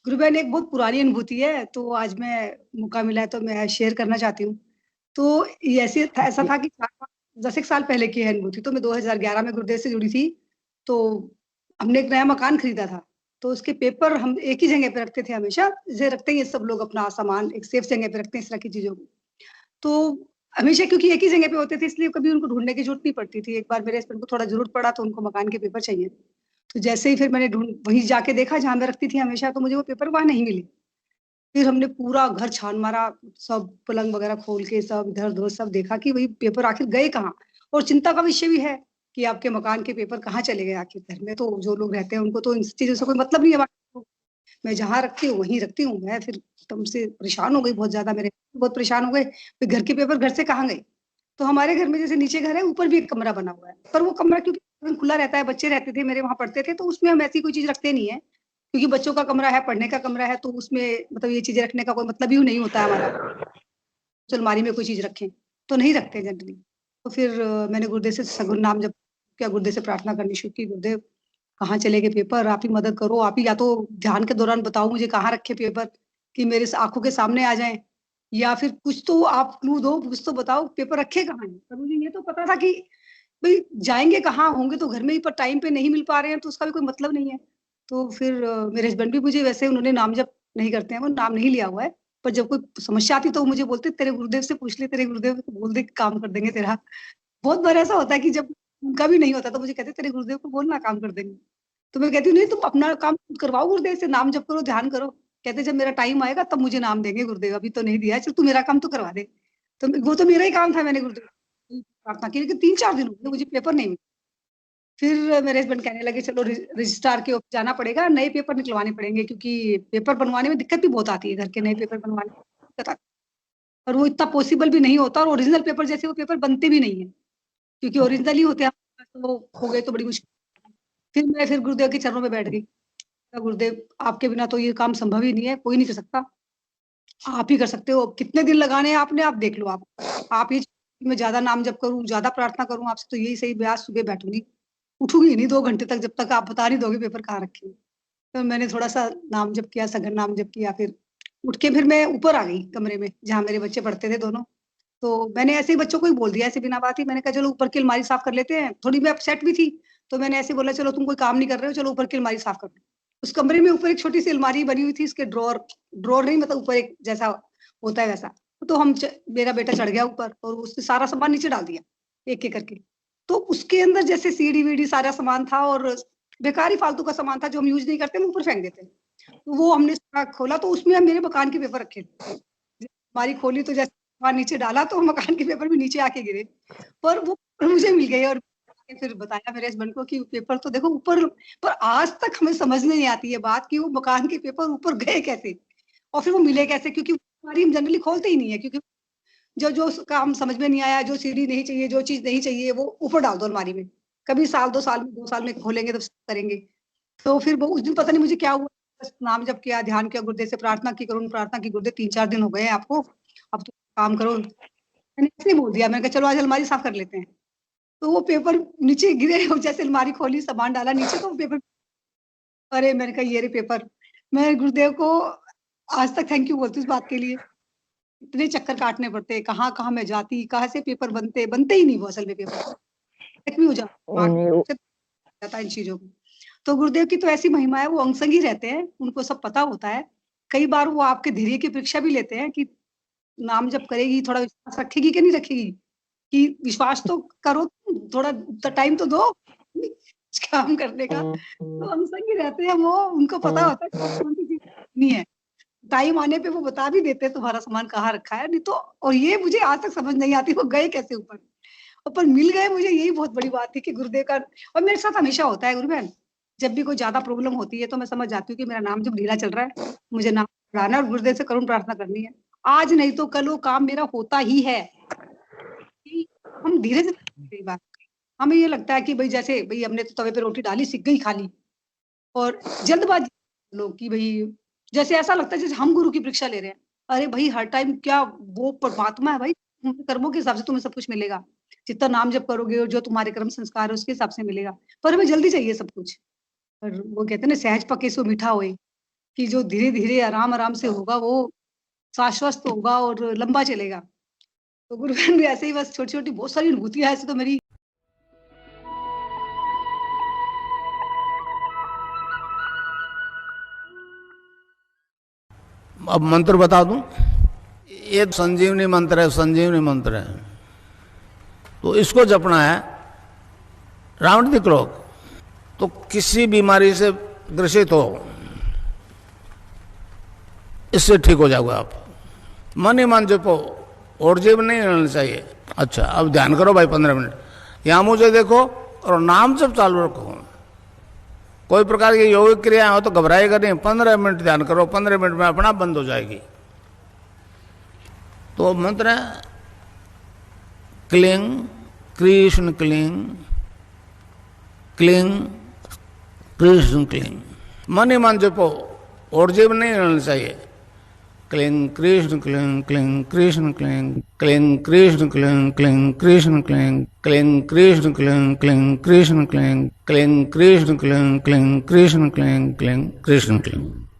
गुरबैन एक बहुत पुरानी अनुभूति है, तो आज मैं मौका मिला है तो मैं शेयर करना चाहती हूँ। तो ये ऐसा जी। था कि 4-5 10 एक साल पहले की है अनुभूति, तो मैं 2011 में गुरुदेव से जुड़ी थी, तो हमने एक नया मकान खरीदा था, तो उसके पेपर हम एक ही जगह पे रखते थे हमेशा, जैसे रखते ही हैं सब लोग अपना सामान एक सेफ जगह पे रखते हैं इस तरह की चीज़ों को। तो हमेशा क्योंकि एक ही जगह पे होते थे इसलिए कभी उनको ढूँढने की ज़रूरत नहीं पड़ती थी। एक बार मेरे हस्बैंड को थोड़ा ज़रूरत पड़ा तो उनको मकान के पेपर चाहिए। तो जैसे ही फिर मैंने वहीं जाके देखा जहाँ मैं रखती थी हमेशा तो मुझे वो पेपर वहाँ नहीं मिले। फिर हमने पूरा घर छान मारा, सब पलंग वगैरह खोल के सब इधर-उधर सब देखा कि वही पेपर आखिर गए कहाँ? और चिंता का विषय भी है कि आपके मकान के पेपर कहाँ चले गए आखिर? घर में तो जो लोग रहते हैं उनको तो इन चीज़ों से कोई मतलब नहीं है मैं जहाँ रखती हूँ, वहीं रखती हूँ। मैं फिर एकदम से परेशान हो गई बहुत ज़्यादा मेरे बहुत परेशान हो गए, फिर घर के पेपर घर से कहाँ गए? तो हमारे घर में जैसे नीचे घर है, ऊपर भी एक कमरा बना हुआ है। पर वो कमरा क्योंकि खुला रहता है, बच्चे रहते थे मेरे वहाँ पढ़ते थे, तो उसमें हम ऐसी कोई चीज़ रखते नहीं है। क्योंकि बच्चों का कमरा है, पढ़ने का कमरा है, तो उसमें मतलब ये चीज़ें रखने का कोई मतलब ही नहीं होता है हमारा। तो अलमारी में कोई चीज़ रखें, तो नहीं रखते जनरली। तो फिर मैंने गुरुदेव से सगुन नाम जप किया, गुरुदेव से प्रार्थना करनी शुरू की, गुरुदेव कहाँ चले गए पेपर? आप ही मदद करो, आप ही या तो ध्यान के दौरान बताओ मुझे कहाँ रखे पेपर कि मेरे आँखों के सामने आ जाएँ या फिर कुछ तो आप क्लू दो, कुछ तो बताओ पेपर रखे कहाँ हैं? पर मुझे ये तो पता था कि भई जाएँगे कहाँ? होंगे तो घर में ही पर टाइम पे नहीं मिल पा रहे हैं तो उसका भी कोई मतलब नहीं है। तो फिर मेरे हस्बैंड भी मुझे वैसे उन्होंने नाम जप नहीं करते हैं, वो नाम नहीं लिया हुआ है। पर जब कोई समस्या आती तो वो मुझे बोलते तेरे गुरुदेव से पूछ ले, तेरे गुरुदेव को बोल दे काम कर देंगे तेरा। बहुत बार ऐसा होता है कि जब उनका भी नहीं होता तो मुझे कहते हैं तेरे गुरुदेव को बोल ना काम कर देंगे। तो मैं कहती हूँ नहीं तुम अपना काम खुद करवाओ गुरुदेव से, नाम जप करो, ध्यान करो। कहते जब मेरा टाइम आएगा तब मुझे नाम देंगे गुरुदेव, अभी तो नहीं दिया है, चल तू मेरा काम तो करवा दे। तो वो तो मेरा ही काम था मैंने गुरुदेव से प्रार्थना की लेकिन 3-4 दिन हो गए मुझे पेपर नहीं मिले। फिर मेरे हस्बैंड कहने लगे चलो रजिस्ट्रार के ऑफिस जाना पड़ेगा, नए पेपर निकलवाने पड़ेंगे क्योंकि पेपर बनवाने में दिक्कत भी बहुत आती है, घर के नए पेपर बनवाने में दिक्कत आती है और वो इतना पॉसिबल भी नहीं होता और ओरिजिनल पेपर जैसे वो पेपर बनते भी नहीं है, क्योंकि ओरिजिनल ही होते हैं, तो वो खो गए तो बड़ी मुश्किल फिर गुरुदेव के चरणों में बैठ गई। गुरुदेव आपके बिना तो ये काम संभव ही नहीं है, कोई नहीं कर सकता। आप ही कर सकते हो, कितने दिन लगाने हैं आपने आप देख लो आप। आप ही मैं ज़्यादा नाम जप करूँ, ज़्यादा प्रार्थना करूँ आपसे तो यही सही मैं आज सुबह बैठूँगी। उठूँगी ही नहीं 2 घंटे तक जब तक आप बता नहीं दोगे पेपर कहाँ रखे हैं। तो मैंने थोड़ा-सा नाम जप किया, सघन नाम जप किया फिर उठ के फिर मैं ऊपर आ गई कमरे में, जहाँ मेरे बच्चे पढ़ते थे दोनों। तो मैंने ऐसे ही बच्चों को ही बोल दिया ऐसे बिना बात ही मैंने कहा चलो ऊपर की अलमारी साफ कर लेते हैं। थोड़ी मैं अपसेट भी थी, तो मैंने ऐसे बोला चलो तुम कोई काम नहीं कर रहे हो, चलो ऊपर की अलमारी साफ कर लो। उस कमरे में ऊपर एक छोटी-सी अलमारी बनी हुई थी, इसके ड्रॉवर ड्रॉवर नहीं मतलब ऊपर एक जैसा होता है वैसा। तो हम च मेरा बेटा चढ़ गया ऊपर और उसने सारा सामान नीचे डाल दिया, एक-एक करके। तो उसके अंदर जैसे सीढ़ी-वीढ़ी सारा सामान था और बेकार ही फालतू का सामान था जो हम यूज़ नहीं करते, हम ऊपर फेंक देते हैं। तो वो हमने सारा खोला तो उसमें मेरे मकान के पेपर रखे थे। अलमारी खोली तो जैसे सामान नीचे डाला तो मकान के पेपर भी नीचे आके गिरे। पर वो मुझे मिल गए और फिर बताया मेरे हस्बैंड को कि पेपर तो देखो ऊपर पर आज तक हमें समझ नहीं आती है बात कि वो मकान के पेपर ऊपर गए कैसे? और फिर वो मिले कैसे? क्योंकि अलमारी हम जनरली खोलते ही नहीं है क्योंकि जो जो काम समझ में नहीं आया, जो सीढ़ी नहीं चाहिए, जो चीज़ नहीं चाहिए वो ऊपर डाल दो अलमारी में। कभी साल 2 साल में खोलेंगे तो करेंगे। तो फिर वो उस दिन पता नहीं मुझे क्या हुआ, बस नाम जप किया, ध्यान किया, गुरुदेव से प्रार्थना की, करुण प्रार्थना की, गुरुदेव 3-4 दिन हो गए हैं आपको, अब तो काम करो। मैंने ऐसे ही बोल दिया, मैंने कहा चलो आज अलमारी साफ कर लेते हैं। तो वो पेपर नीचे गिरे और जैसे अलमारी खोली, सामान डाला नीचे तो वो पेपर अरे! मैंने कहा ये रहे पेपर। मैं गुरुदेव को आज तक थैंक यू बोलती हूँ इस बात के लिए। इतने चक्कर काटने पड़ते, कहाँ-कहाँ मैं जाती, कहाँ से पेपर बनते, बनते ही नहीं वो असल में पेपर। ज़ख्मी हो जाता ओ जाता है इन चीज़ों को। तो गुरुदेव की तो ऐसी महिमा है, वो अंग-संग ही रहते हैं, उनको सब पता होता है। कई बार वो आपके धैर्य की परीक्षा भी लेते हैं कि नाम जप करेगी, थोड़ा विश्वास रखेगी कि नहीं रखेगी? कि विश्वास तो करो तुम, थोड़ा टाइम तो दो काम करने का। तो अंग-संग ही रहते हैं वो, उनको पता होता है कौन-सी चीज़ नहीं है। टाइम आने पे वो बता भी देते हैं तुम्हारा सामान कहाँ रखा है, नहीं तो और ये मुझे आज तक समझ नहीं आती वो गए कैसे ऊपर? पर मिल गए मुझे यही बहुत बड़ी बात थी कि गुरुदेव का और मेरे साथ हमेशा होता है गुरुबहन, जब भी कोई ज़्यादा प्रॉब्लम होती है तो मैं समझ जाती हूँ कि मेरा नाम जब ढीला चल रहा है, मुझे नाम बढ़ाना है और गुरुदेव से करुण प्रार्थना करनी है। आज नहीं तो कल वो काम मेरा होता ही है, कि हम धीरे से कई बार हमें ये लगता है कि भई जैसे भई हमने तो तवे पे रोटी डाली, सिक गई खाली और जल्दबाज़ी लोग कि भई जैसे ऐसा लगता है जैसे हम गुरु की परीक्षा ले रहे हैं। अरे भई हर टाइम क्या वो परमात्मा है भाई, उनके कर्मों के हिसाब से तुम्हें सब कुछ मिलेगा। जितना नाम जप करोगे और जो तुम्हारे कर्म संस्कार है उसके हिसाब से मिलेगा। पर हमें जल्दी चाहिए सब कुछ। पर वो कहते हैं ना सहज पके सो मीठा होए। कि जो धीरे-धीरे, आराम-आराम से होगा वो शाश्वत होगा और लंबा चलेगा। तो गुरुग्रहण भी ऐसे ही बस छोटी-छोटी बहुत सारी अनुभूतियाँ ऐसे तो मेरी। अब मंत्र बता दूं, ये संजीवनी मंत्र है, संजीवनी मंत्र है। तो इसको जपना है राउंड द क्लॉक। तो किसी बीमारी से ग्रसित हो, इससे ठीक हो जाओगे आप। मन ही मन जपो, और जीव नहीं रहना चाहिए। अच्छा, अब ध्यान करो भाई 15 मिनट, यहां मुझे देखो और नाम जप चालू रखो। कोई प्रकार की योगिक क्रिया हो तो घबराएगा नहीं, 15 मिनट ध्यान करो, 15 मिनट में अपना बंद हो जाएगी। तो मंत्र है cling Krishna cling, cling Krishna cling. मन ही मन जपो, और जीव नहीं रहना चाहिए। Cling Krishna cling, cling Krishna cling, cling Krishna cling, cling Krishna cling, cling Krishna cling, cling Krishna cling, cling Krishna cling, cling Krishna cling, cling Krishna cling.